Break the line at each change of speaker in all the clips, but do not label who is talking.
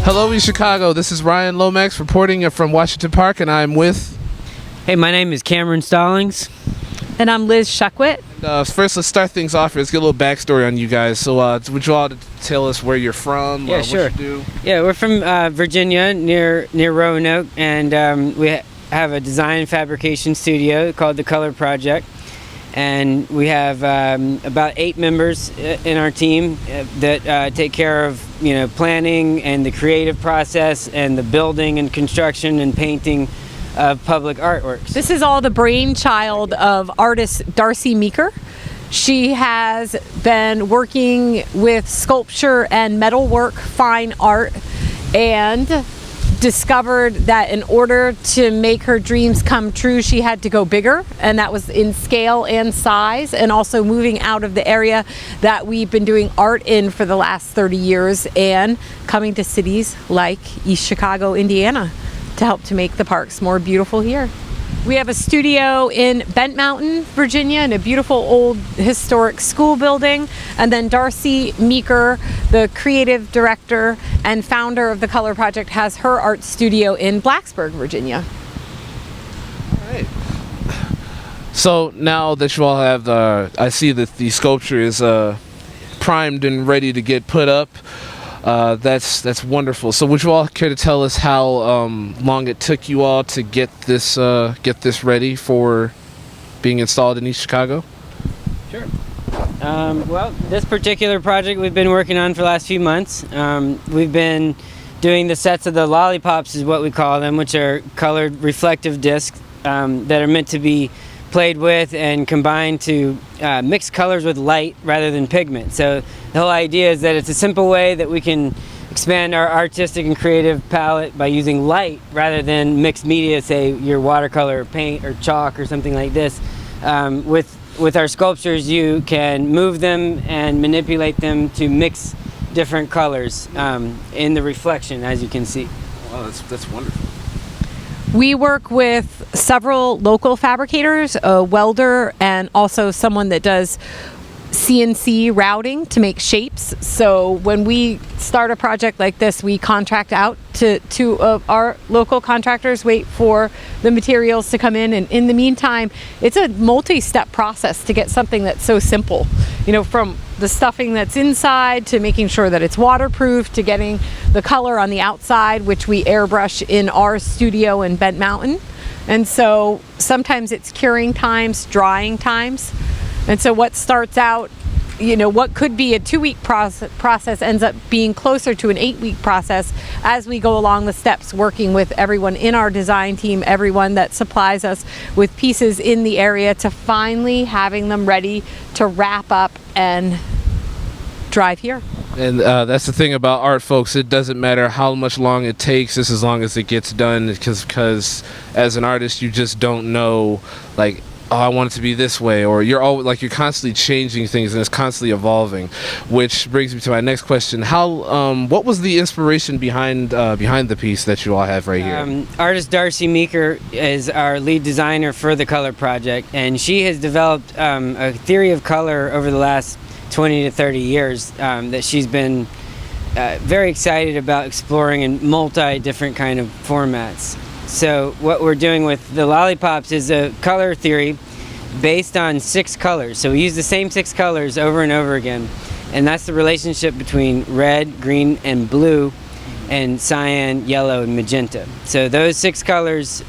Hello, East Chicago. This is Ryan Lomax reporting from Washington Park, and I'm with...
Hey, my name is Cameron Stallings.
And I'm Liz Shuckwit.
First, let's start things off here. Let's get a little backstory on you guys. So, would you all tell us where you're from?
Yeah, sure.
What you do?
Yeah, we're from Virginia, near Roanoke, and we have a design and fabrication studio called The Color Project. And we have about 8 members in our team that take care of, planning and the creative process and the building and construction and painting of public artworks.
This is all the brainchild of artist Darcy Meeker. She has been working with sculpture and metalwork, fine art, and discovered that in order to make her dreams come true, she had to go bigger, and that was in scale and size, and also moving out of the area that we've been doing art in for the last 30 years and coming to cities like East Chicago, Indiana, to help to make the parks more beautiful here. We have a studio in Bent Mountain, Virginia, in a beautiful old historic school building. And then Darcy Meeker, the creative director and founder of The Color Project, has her art studio in Blacksburg, Virginia.
All right. So now that you all have I see that the sculpture is primed and ready to get put up. That's wonderful. So would you all care to tell us how long it took you all to get this ready for being installed in East Chicago?
Sure. Well, this particular project we've been working on for the last few months. We've been doing the sets of the lollipops, is what we call them, which are colored reflective discs that are meant to be played with and combined to mix colors with light rather than pigment. So the whole idea is that it's a simple way that we can expand our artistic and creative palette by using light rather than mixed media, say your watercolor or paint or chalk or something like this. With our sculptures, you can move them and manipulate them to mix different colors in the reflection, as you can see.
Wow, that's wonderful.
We work with several local fabricators, a welder, and also someone that does CNC routing to make shapes. So when we start a project like this, we contract out to our local contractors, wait for the materials to come in, and in the meantime, it's a multi-step process to get something that's so simple. From the stuffing that's inside to making sure that it's waterproof to getting the color on the outside, which we airbrush in our studio in Bent Mountain. And so sometimes it's curing times, drying times. And so what starts out, what could be a 2-week process ends up being closer to an 8-week process as we go along the steps, working with everyone in our design team, everyone that supplies us with pieces in the area, to finally having them ready to wrap up and drive here.
And that's the thing about art, folks. It doesn't matter how much long it takes, just as long as it gets done, because as an artist, you just don't know, like, oh, I want it to be this way, or you're constantly changing things and it's constantly evolving, which brings me to my next question. What was the inspiration behind the piece that you all have right here?
Artist Darcy Meeker is our lead designer for The Color Project, and she has developed a theory of color over the last 20 to 30 years that she's been very excited about exploring in different kind of formats. So what we're doing with the lollipops is a color theory based on 6 colors. So we use the same 6 colors over and over again. And that's the relationship between red, green, and blue, and cyan, yellow, and magenta. So those 6 colors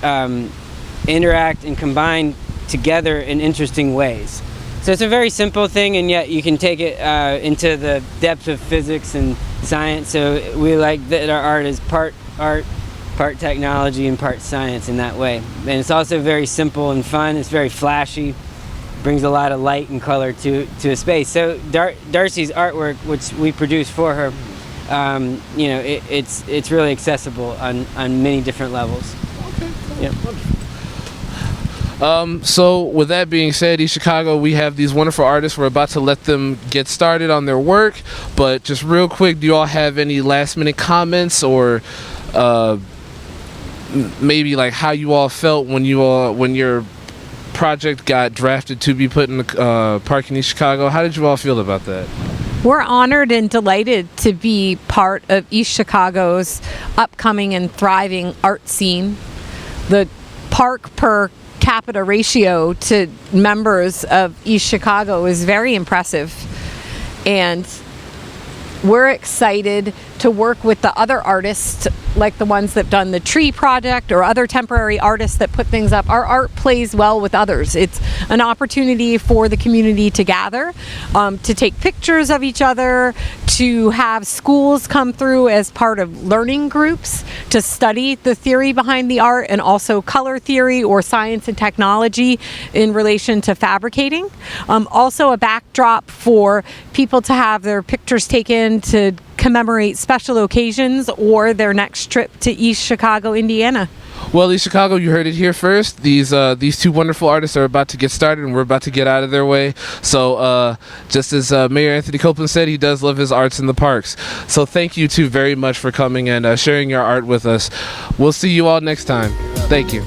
interact and combine together in interesting ways. So it's a very simple thing, and yet you can take it into the depths of physics and science. So we like that our art is part art, part technology, and part science in that way. And it's also very simple and fun. It's very flashy, brings a lot of light and color to a space. So Darcy's artwork, which we produce for her, it's really accessible on many different levels.
Okay.
Yep.
So with that being said, East Chicago, we have these wonderful artists. We're about to let them get started on their work, but just real quick, do you all have any last minute comments, or maybe like how you all felt when your project got drafted to be put in the park in East Chicago? How did you all feel about that?
We're honored and delighted to be part of East Chicago's upcoming and thriving art scene. The park per capita ratio to members of East Chicago is very impressive, and we're excited to work with the other artists, like the ones that have done the tree project or other temporary artists that put things up. Our art plays well with others. It's an opportunity for the community to gather, to take pictures of each other, to have schools come through as part of learning groups to study the theory behind the art, and also color theory or science and technology in relation to fabricating. Also a backdrop for people to have their pictures taken to commemorate special occasions or their next trip to East Chicago, Indiana.
Well, East Chicago, you heard it here first. These two wonderful artists are about to get started, and we're about to get out of their way. So just as Mayor Anthony Copeland said, he does love his arts in the parks. So thank you two very much for coming and sharing your art with us. We'll see you all next time. Thank you.